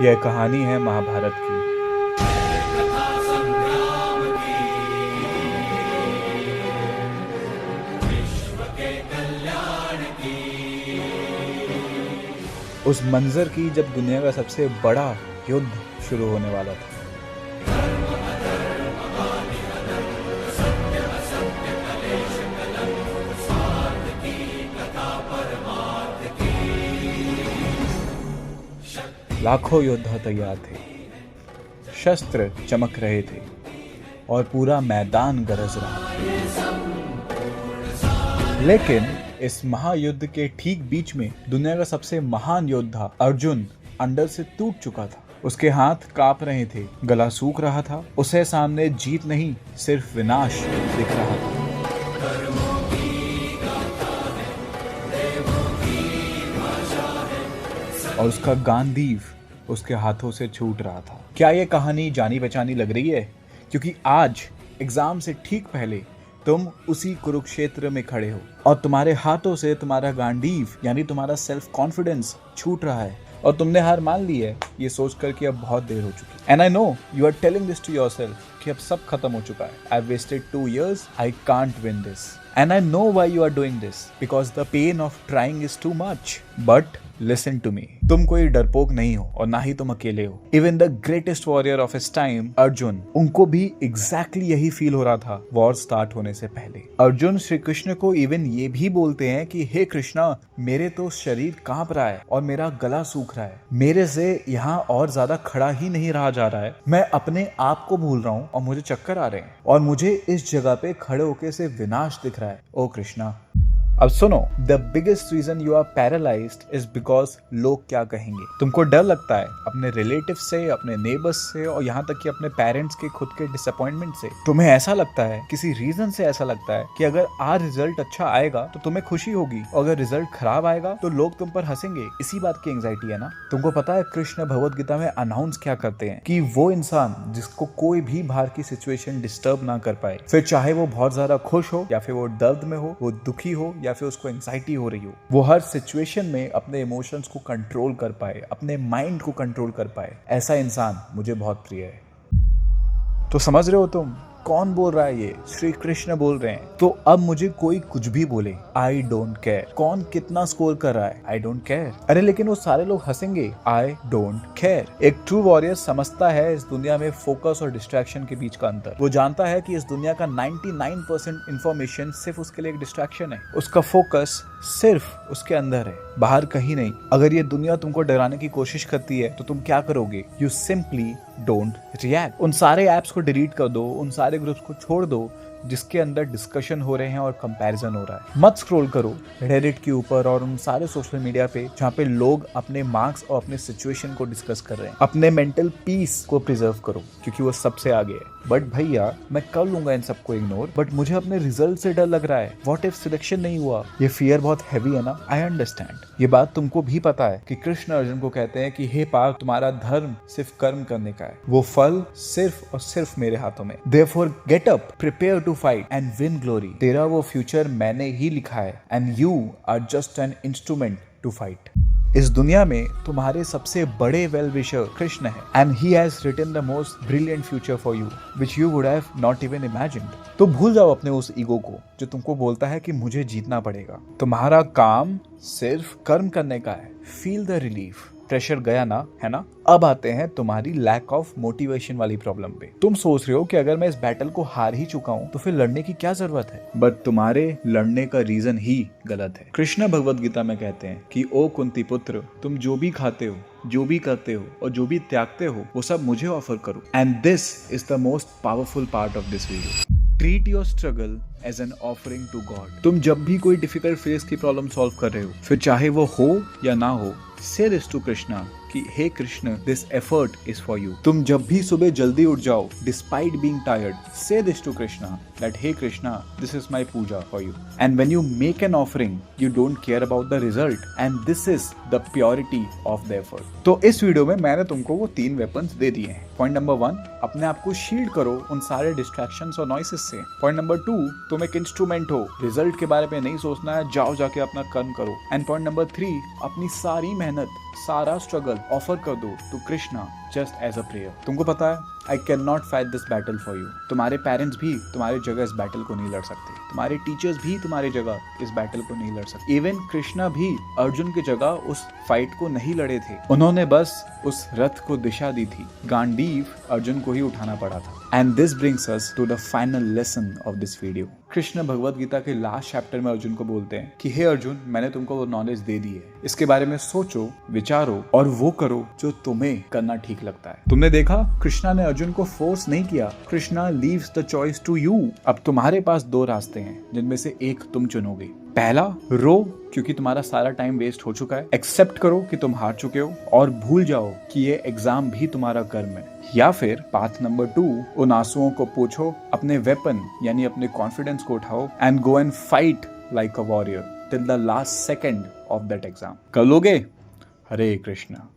यह कहानी है महाभारत की। उस मंजर की जब दुनिया का सबसे बड़ा युद्ध शुरू होने वाला था। लाखों योद्धा तैयार थे, शस्त्र चमक रहे थे और पूरा मैदान गरज रहा था। लेकिन इस महायुद्ध के ठीक बीच में दुनिया का सबसे महान योद्धा अर्जुन अंदर से टूट चुका था। उसके हाथ कांप रहे थे, गला सूख रहा था। उसे सामने जीत नहीं, सिर्फ विनाश दिख रहा था। और उसका गांडीव उसके हाथों से छूट रहा था। क्या ये कहानी जानी पहचानी लग रही है? क्योंकि आज एग्जाम से ठीक पहले तुम उसी कुरुक्षेत्र में खड़े हो और तुम्हारे हाथों से तुम्हारा गांडीव यानी तुम्हारा सेल्फ कॉन्फिडेंस छूट रहा है और तुमने हार मान ली है, ये सोचकर कि अब बहुत देर हो चुकी है। And I know you are telling this to yourself कि अब सब खत्म हो चुका है। I wasted 2 years, I can't win this and I know why you are doing this because the pain of trying is too much. But listen to me, तुम कोई डरपोक नहीं हो और ना ही तुम अकेले हो। Even the greatest warrior of his time Arjun, उनको भी एग्जैक्टली यही फील हो रहा था वॉर स्टार्ट होने से पहले। अर्जुन श्री कृष्ण को इवन ये भी बोलते हैं कि हे कृष्णा, मेरे तो शरीर कांप रहा है और मेरा गला सूख रहा है, मेरे से यहाँ और ज्यादा खड़ा ही नहीं रहा जा रहा है। मैं अपने आप को भूल रहा हूँ और मुझे चक्कर आ रहे हैं और मुझे इस जगह पे खड़े होके से विनाश दिख रहा है। ओ कृष्णा, अब सुनो, the biggest reason you are paralysed is because लोग क्या कहेंगे। तुमको डर लगता है अपने रिलेटिव से, अपने नेबर्स से और यहाँ तक कि अपने पेरेंट्स के खुद के डिसअपॉइंटमेंट से। तुम्हें ऐसा लगता है, किसी रीजन से ऐसा लगता है कि अगर आज रिजल्ट अच्छा आएगा तो तुम्हें खुशी होगी और अगर रिजल्ट खराब आएगा तो लोग तुम पर हंसेंगे। इसी बात की एंजाइटी है ना। तुमको पता है कृष्ण भगवत गीता में अनाउंस क्या करते हैं कि वो इंसान जिसको कोई भी बाहर की सिचुएशन डिस्टर्ब ना कर पाए, फिर चाहे वो बहुत ज्यादा खुश हो या फिर वो दर्द में हो, वो दुखी हो या फिर उसको एंजाइटी हो रही हो, वो हर सिचुएशन में अपने इमोशंस को कंट्रोल कर पाए, अपने माइंड को कंट्रोल कर पाए, ऐसा इंसान मुझे बहुत प्रिय है। तो समझ रहे हो तुम कौन बोल रहा है? ये श्री कृष्ण बोल रहे हैं। तो अब मुझे कोई कुछ भी बोले, आई डोंट केयर। कौन कितना स्कोर कर रहा है, आई डोंट केयर। अरे लेकिन वो सारे लोग हंसेंगे, आई डोंट केयर। एक ट्रू वॉरियर समझता है इस दुनिया में फोकस और डिस्ट्रैक्शन के बीच का अंतर। वो जानता है कि इस दुनिया का 99% इंफॉर्मेशन सिर्फ उसके लिए एक डिस्ट्रैक्शन है। उसका फोकस सिर्फ उसके अंदर है, बाहर कहीं नहीं। अगर ये दुनिया तुमको डराने की कोशिश करती है तो तुम क्या करोगे? You simply don't react. उन सारे ऐप्स को डिलीट कर दो, उन सारे ग्रुप्स को छोड़ दो जिसके अंदर डिस्कशन हो रहे हैं और कंपैरिजन हो रहा है। मत स्क्रॉल करो रेडिट के ऊपर और उन सारे सोशल मीडिया पे जहाँ पे लोग अपने मार्क्स और अपने सिचुएशन को डिस्कस कर रहे हैं। अपने मेंटल पीस को प्रिजर्व करो क्योंकि वो सबसे आगे है। बट भैया, मैं कर लूंगा इन सबको इग्नोर, बट मुझे अपने रिजल्ट से डर लग रहा है। व्हाट इफ सिलेक्शन नहीं हुआ? ये फियर बहुत हैवी है ना। I understand. ये बात तुमको भी पता है कि कृष्ण अर्जुन को कहते हैं कि हे पार्थ, तुम्हारा धर्म सिर्फ कर्म करने का है, वो फल सिर्फ और सिर्फ मेरे हाथों में। Therefore get up, prepare to fight and win glory. तेरा वो फ्यूचर मैंने ही लिखा है and you are just an instrument to fight. इस दुनिया में तुम्हारे सबसे बड़े वेल विशर कृष्ण है and he has written the most brilliant future for you which you would have not even imagined. तो भूल जाओ अपने उस ईगो को जो तुमको बोलता है कि मुझे जीतना पड़ेगा। तुम्हारा काम सिर्फ कर्म करने का है। Feel the relief. प्रेशर गया ना, है ना? अब आते हैं तुम्हारी लैक ऑफ मोटिवेशन वाली प्रॉब्लम पे। तुम सोच रहे हो कि अगर मैं इस बैटल को हार ही चुका हूँ तो फिर लड़ने की क्या जरूरत है? बट तुम्हारे लड़ने का रीजन ही गलत है। कृष्ण भगवत गीता में कहते हैं कि ओ कुंती पुत्र, तुम जो भी खाते हो, जो भी करते हो और जो भी त्यागते हो, वो सब मुझे ऑफर करो। And this is the most powerful part of this video. Treat your struggle as an offering to God. तुम जब भी कोई डिफिकल्ट फेस की प्रॉब्लम सॉल्व कर रहे हो, फिर चाहे वो हो या ना हो, से दिस टू कृष्णा कि हे Krishna, this effort is for you. तुम जब भी सुबह जल्दी उठ जाओ despite being tired, say this to Krishna that हे Krishna, this is my puja for you. And when you make an offering, you don't care about the result and this is the purity of the effort. तो इस video में मैंने तुमको वो 3 weapons दे दिए हैं। Point number 1, अपने आप को शील्ड करो उन सारे डिस्ट्रैक्शंस और नॉइसेस से। पॉइंट नंबर 2, तुम एक इंस्ट्रूमेंट हो, रिजल्ट के बारे में नहीं सोचना है, जाओ जाके अपना कर्म करो। एंड पॉइंट नंबर 3, अपनी सारी मेहनत, सारा स्ट्रगल ऑफर कर दो to Krishna just as a prayer. तुमको पता है, I can not fight this battle for you. तुम्हारे पेरेंट्स भी तुम्हारी जगह इस बैटल को नहीं लड़ सकते, तुम्हारे टीचर्स भी तुम्हारी जगह इस बैटल को नहीं लड़ सकते, इवन कृष्णा भी अर्जुन की जगह उस फाइट को नहीं लड़े थे। उन्होंने बस उस रथ को दिशा दी थी। गांडीव अर्जुन को ही उठाना पड़ा था। And this brings us to the final lesson of this video. Krishna Bhagavad Gita के लास्ट चैप्टर में अर्जुन को बोलते हैं कि हे अर्जुन, मैंने तुमको वो नॉलेज दे दी है, इसके बारे में सोचो, विचारो और वो करो जो तुम्हें करना ठीक लगता है। तुमने देखा, कृष्णा ने अर्जुन को फोर्स नहीं किया। Krishna leaves the choice to you. अब तुम्हारे पास दो रास्ते हैं जिनमें से एक तुम चुनोगे। पहला, रो क्योंकि तुम्हारा सारा टाइम वेस्ट हो चुका है, एक्सेप्ट करो कि तुम हार चुके हो और भूल जाओ कि ये एग्जाम भी तुम्हारा कर्म है। या फिर पाथ नंबर 2, उन आंसुओं को पोंछो, अपने वेपन यानी अपने कॉन्फिडेंस को उठाओ and go and fight like a warrior till the last second of that exam. कर लोगे? हरे कृष्णा।